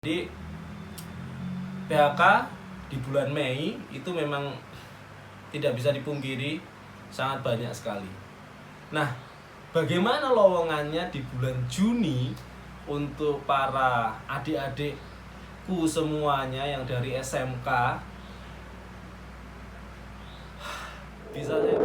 Jadi PHK di bulan Mei itu memang tidak bisa dipungkiri sangat banyak sekali. Nah, bagaimana lowongannya di bulan Juni untuk para adik-adikku semuanya yang dari SMK? Bisa saya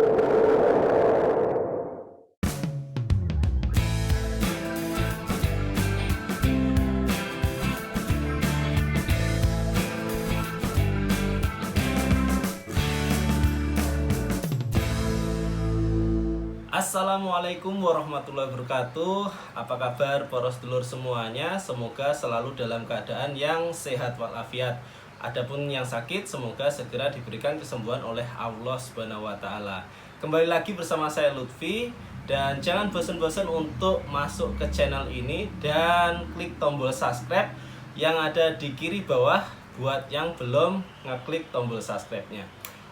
Assalamualaikum warahmatullahi wabarakatuh. Apa kabar para sedulur semuanya? Semoga selalu dalam keadaan yang sehat walafiat. Adapun yang sakit semoga segera diberikan kesembuhan oleh Allah Subhanahu wa taala. Kembali lagi bersama saya Lutfi dan jangan bosan-bosan untuk masuk ke channel ini dan klik tombol subscribe yang ada di kiri bawah buat yang belum ngeklik tombol subscribe-nya.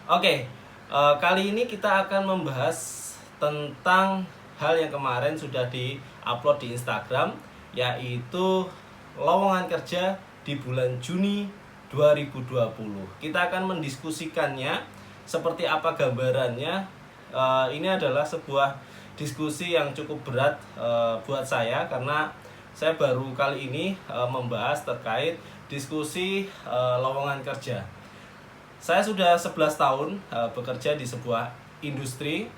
Oke, kali ini kita akan membahas tentang hal yang kemarin sudah di-upload di Instagram, yaitu lowongan kerja di bulan Juni 2020. Kita akan mendiskusikannya seperti apa gambarannya. Ini adalah sebuah diskusi yang cukup berat buat saya karena saya baru kali ini membahas terkait diskusi lowongan kerja. Saya sudah 11 tahun bekerja di sebuah industri,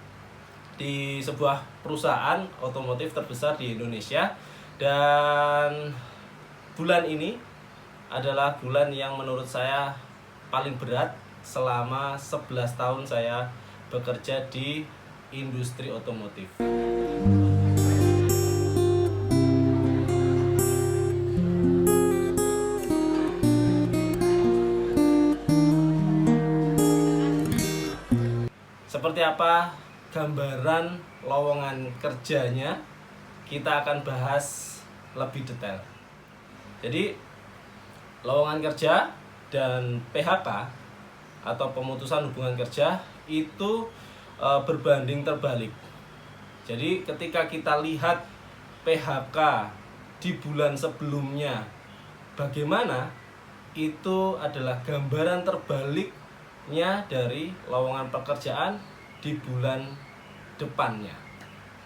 di sebuah perusahaan otomotif terbesar di Indonesia, dan bulan ini adalah bulan yang menurut saya paling berat selama 11 tahun saya bekerja di industri otomotif. Seperti apa gambaran lowongan kerjanya, kita akan bahas lebih detail. Jadi lowongan kerja dan PHK atau pemutusan hubungan kerja itu berbanding terbalik. Jadi ketika kita lihat PHK di bulan sebelumnya bagaimana, itu adalah gambaran terbaliknya dari lowongan pekerjaan di bulan depannya.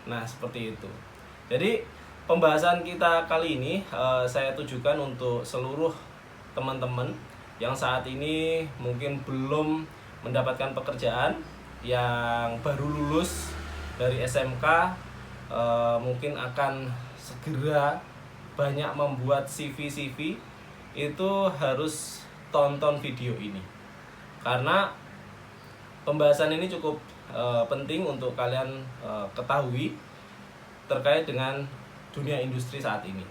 Nah, seperti itu. Jadi pembahasan kita kali ini saya tujukan untuk seluruh teman-teman yang saat ini mungkin belum mendapatkan pekerjaan, yang baru lulus dari SMK, mungkin akan segera banyak membuat CV. Itu harus tonton video ini karena pembahasan ini cukup penting untuk kalian ketahui terkait dengan dunia industri saat ini.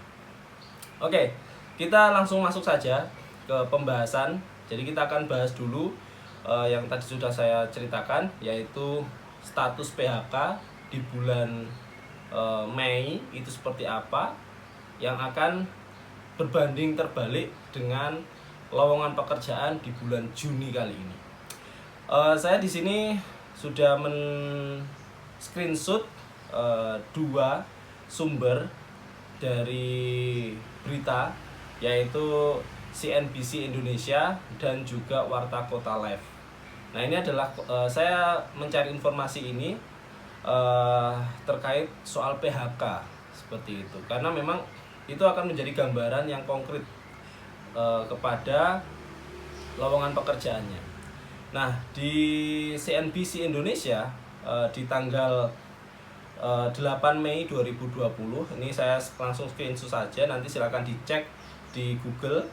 Oke, kita langsung masuk saja ke pembahasan. Jadi kita akan bahas dulu yang tadi sudah saya ceritakan, yaitu status PHK di bulan Mei itu seperti apa, yang akan berbanding terbalik dengan lowongan pekerjaan di bulan Juni kali ini. Saya di sini sudah screenshot dua sumber dari berita, yaitu CNBC Indonesia dan juga Warta Kota Live. Nah, ini adalah saya mencari informasi ini terkait soal PHK seperti itu, karena memang itu akan menjadi gambaran yang konkret kepada lowongan pekerjaannya. Nah, di CNBC Indonesia di tanggal 8 Mei 2020, ini saya langsung screenshot saja, nanti silakan dicek di Google.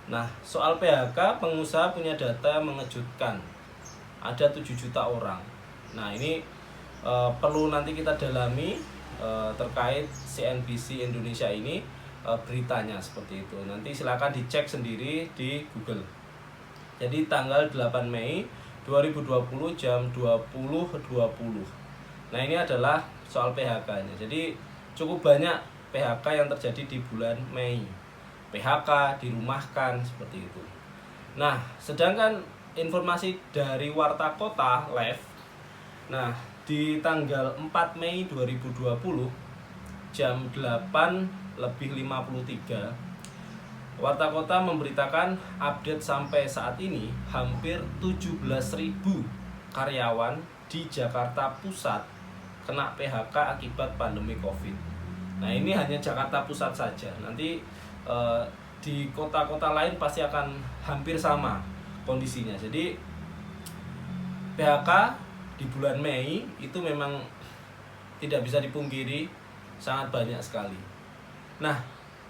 Nah, soal PHK, pengusaha punya data mengejutkan. Ada 7 juta orang. Nah, ini perlu nanti kita dalami terkait CNBC Indonesia ini, beritanya seperti itu. Nanti silakan dicek sendiri di Google. Jadi tanggal 8 Mei 2020 jam 20.20. Nah, ini adalah soal PHK-nya. Jadi cukup banyak PHK yang terjadi di bulan Mei. PHK, dirumahkan, seperti itu. Nah, sedangkan informasi dari Warta Kota Live, nah, di tanggal 4 Mei 2020 jam 8.53 Warta Kota memberitakan update sampai saat ini hampir 17.000 karyawan di Jakarta Pusat kena PHK akibat pandemi Covid. Nah, ini hanya Jakarta Pusat saja. Nanti di kota-kota lain pasti akan hampir sama kondisinya. Jadi PHK di bulan Mei itu memang tidak bisa dipungkiri sangat banyak sekali. Nah,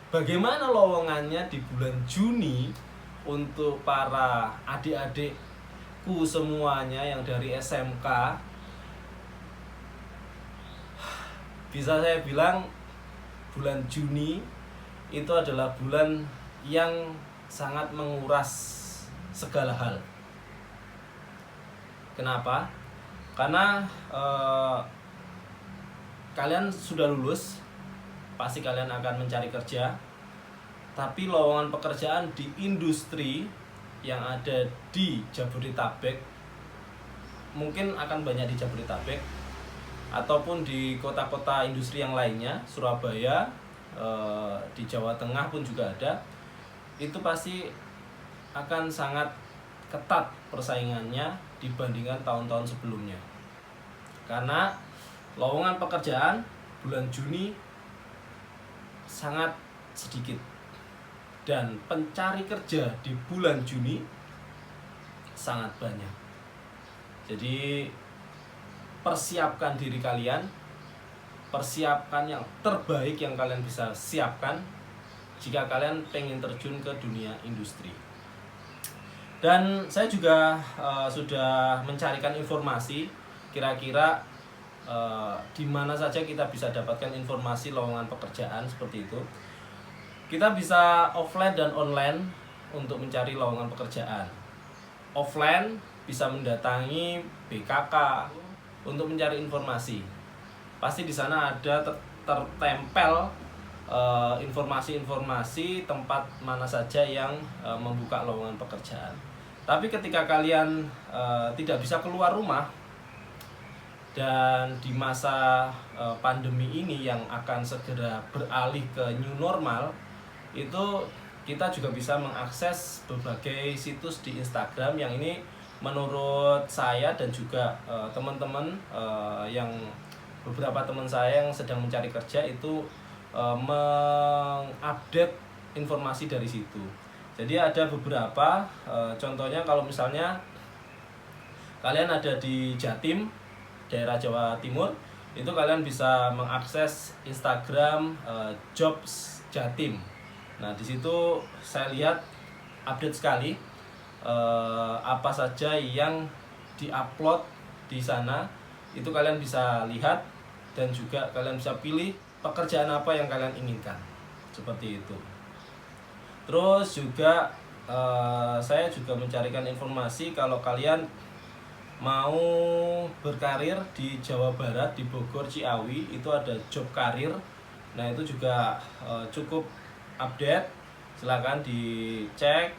bagaimana lowongannya di bulan Juni untuk para adik-adikku semuanya yang dari SMK? Bisa saya bilang bulan Juni itu adalah bulan yang sangat menguras segala hal. Kenapa? Karena kalian sudah lulus, pasti kalian akan mencari kerja, tapi lowongan pekerjaan di industri yang ada di Jabodetabek mungkin akan banyak di Jabodetabek ataupun di kota-kota industri yang lainnya, Surabaya, di Jawa Tengah pun juga ada. Itu pasti akan sangat ketat persaingannya dibandingkan tahun-tahun sebelumnya. Karena lowongan pekerjaan bulan Juni sangat sedikit, dan pencari kerja di bulan Juni sangat banyak. Jadi persiapkan diri kalian, persiapkan yang terbaik yang kalian bisa siapkan jika kalian pengen terjun ke dunia industri. Dan saya juga sudah mencarikan informasi kira-kira di mana saja kita bisa dapatkan informasi lowongan pekerjaan seperti itu. Kita bisa offline dan online untuk mencari lowongan pekerjaan. Offline bisa mendatangi BKK untuk mencari informasi. Pasti di sana ada tertempel informasi-informasi tempat mana saja yang membuka lowongan pekerjaan. Tapi ketika kalian tidak bisa keluar rumah dan di masa pandemi ini yang akan segera beralih ke new normal, itu kita juga bisa mengakses berbagai situs di Instagram yang ini menurut saya dan juga teman-teman yang beberapa teman saya yang sedang mencari kerja itu mengupdate informasi dari situ. Jadi ada beberapa contohnya, kalau misalnya kalian ada di Jatim, daerah Jawa Timur, itu kalian bisa mengakses Instagram Jobs Jatim. Nah, di situ saya lihat update sekali apa saja yang diupload di sana. Itu kalian bisa lihat dan juga kalian bisa pilih pekerjaan apa yang kalian inginkan. Seperti itu. Terus juga saya juga mencarikan informasi kalau kalian mau berkarir di Jawa Barat, di Bogor, Ciawi, itu ada job karir. Nah, itu juga cukup update, silakan dicek.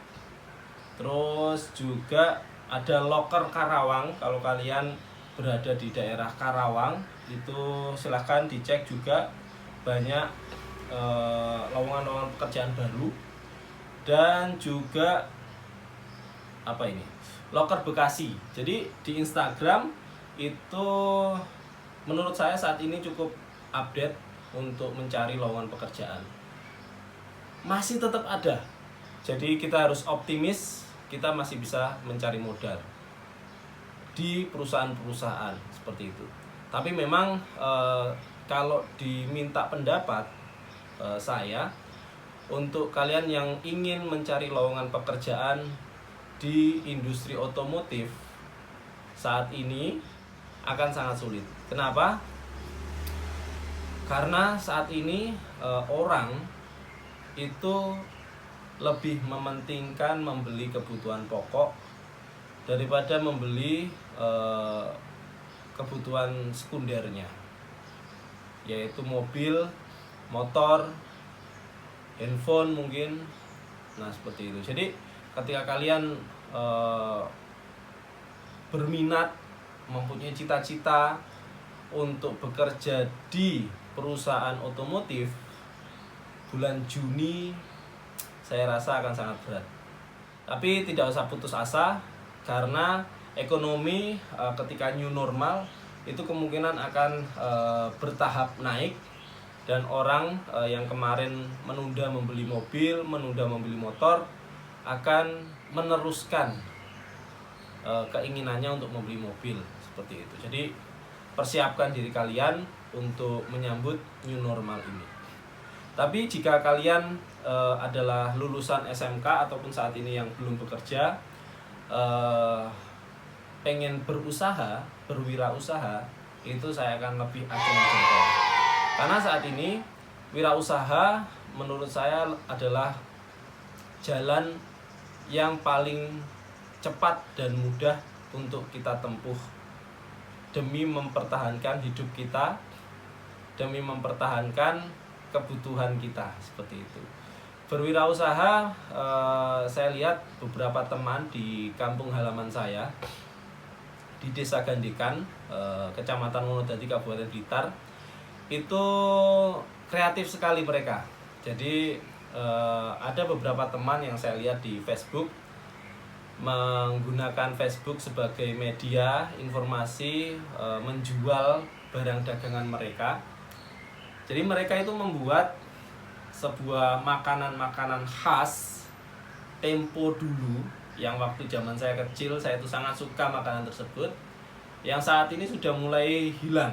Terus juga ada loker Karawang, kalau kalian berada di daerah Karawang itu silahkan dicek juga, banyak lowongan-lowongan pekerjaan baru. Dan juga apa ini, loker Bekasi. Jadi di Instagram itu menurut saya saat ini cukup update untuk mencari lowongan pekerjaan, masih tetap ada. Jadi kita harus optimis, kita masih bisa mencari modal di perusahaan-perusahaan seperti itu. Tapi memang kalau diminta pendapat saya, untuk kalian yang ingin mencari lowongan pekerjaan di industri otomotif saat ini akan sangat sulit. Kenapa? Karena saat ini orang itu lebih mementingkan membeli kebutuhan pokok daripada membeli kebutuhan sekundernya, yaitu mobil, motor, handphone mungkin. Nah, seperti itu. Jadi ketika kalian berminat, mempunyai cita-cita untuk bekerja di perusahaan otomotif, bulan Juni saya rasa akan sangat berat. Tapi tidak usah putus asa, karena ekonomi ketika new normal itu kemungkinan akan bertahap naik, dan orang yang kemarin menunda membeli mobil, menunda membeli motor akan meneruskan keinginannya untuk membeli mobil seperti itu. Jadi persiapkan diri kalian untuk menyambut new normal ini. Tapi jika kalian adalah lulusan SMK ataupun saat ini yang belum bekerja, pengen berusaha, berwirausaha, itu saya akan lebih acung jempol. Karena saat ini wirausaha menurut saya adalah jalan yang paling cepat dan mudah untuk kita tempuh demi mempertahankan hidup kita, demi mempertahankan kebutuhan kita, seperti itu. Berwirausaha, saya lihat beberapa teman di kampung halaman saya di Desa Gandekan, Kecamatan Wonodadi, Kabupaten Blitar, itu kreatif sekali mereka. Jadi ada beberapa teman yang saya lihat di Facebook menggunakan Facebook sebagai media informasi, menjual barang dagangan mereka. Jadi mereka itu membuat sebuah makanan-makanan khas tempo dulu, yang waktu zaman saya kecil saya itu sangat suka makanan tersebut, yang saat ini sudah mulai hilang.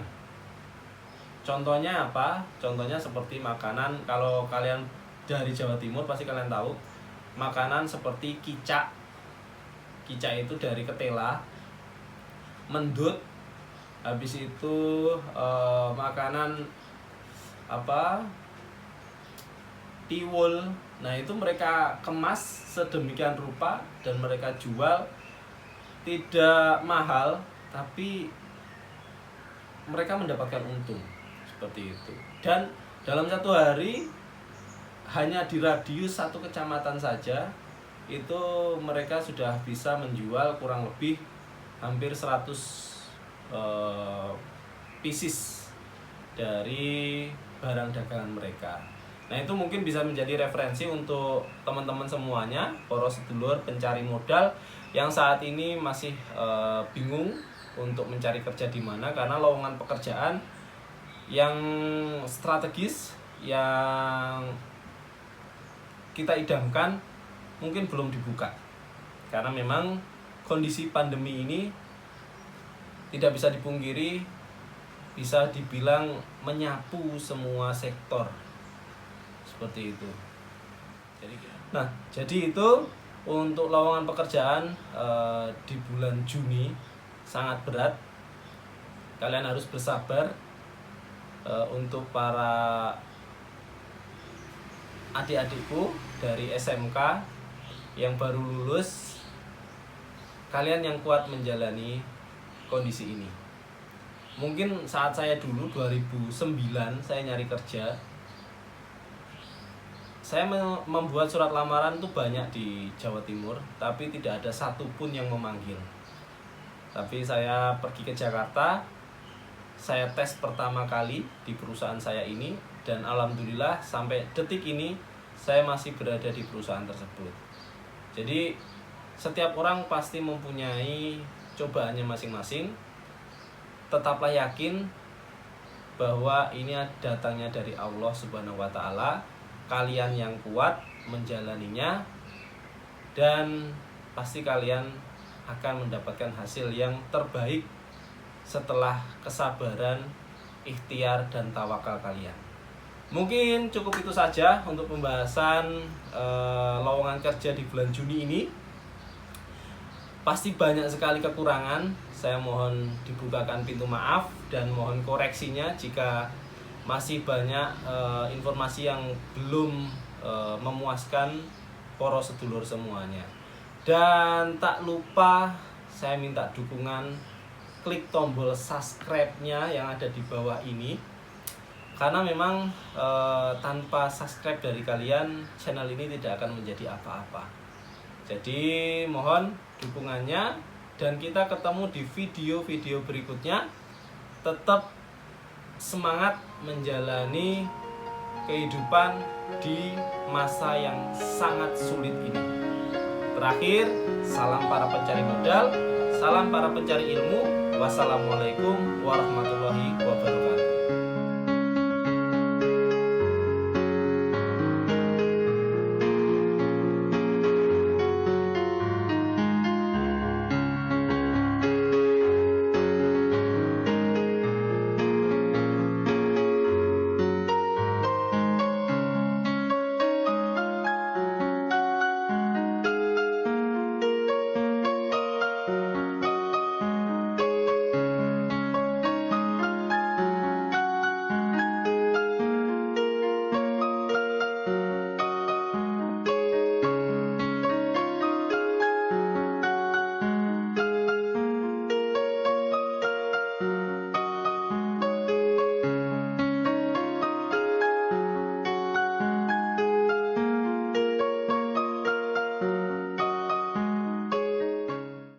Contohnya apa? Contohnya seperti makanan, kalau kalian dari Jawa Timur pasti kalian tahu, makanan seperti kicak. Kicak itu dari ketela, mendut, habis itu makanan apa, tiwul. Nah itu mereka kemas sedemikian rupa dan mereka jual tidak mahal, tapi mereka mendapatkan untung seperti itu. Dan dalam satu hari hanya di radius satu kecamatan saja itu mereka sudah bisa menjual kurang lebih hampir 100 pieces dari barang dagangan mereka. Nah itu mungkin bisa menjadi referensi untuk teman-teman semuanya, poros sedulur pencari modal yang saat ini masih bingung untuk mencari kerja di mana, karena lowongan pekerjaan yang strategis yang kita idamkan mungkin belum dibuka, karena memang kondisi pandemi ini tidak bisa dipungkiri, bisa dibilang menyapu semua sektor seperti itu. Jadi itu untuk lowongan pekerjaan di bulan Juni sangat berat. Kalian harus bersabar. Untuk para adik-adikku dari SMK yang baru lulus, kalian yang kuat menjalani kondisi ini. Mungkin saat saya dulu 2009 saya nyari kerja, saya membuat surat lamaran tuh banyak di Jawa Timur, tapi tidak ada satupun yang memanggil. Tapi saya pergi ke Jakarta, saya tes pertama kali di perusahaan saya ini, dan alhamdulillah sampai detik ini saya masih berada di perusahaan tersebut. Jadi setiap orang pasti mempunyai cobaannya masing-masing. Tetaplah yakin bahwa ini datangnya dari Allah Subhanahu wa Ta'ala. Kalian yang kuat menjalaninya, dan pasti kalian akan mendapatkan hasil yang terbaik setelah kesabaran, ikhtiar, dan tawakal kalian. Mungkin cukup itu saja untuk pembahasan lowongan kerja di bulan Juni ini. Pasti banyak sekali kekurangan. Saya mohon dibukakan pintu maaf dan mohon koreksinya jika masih banyak informasi yang belum memuaskan poros sedulur semuanya. Dan tak lupa saya minta dukungan, klik tombol subscribe-nya yang ada di bawah ini. Karena memang tanpa subscribe dari kalian, channel ini tidak akan menjadi apa-apa. Jadi mohon dukungannya, dan kita ketemu di video-video berikutnya. Tetap semangat menjalani kehidupan di masa yang sangat sulit ini. Terakhir, salam para pencari modal, salam para pencari ilmu. Wassalamualaikum warahmatullahi wabarakatuh.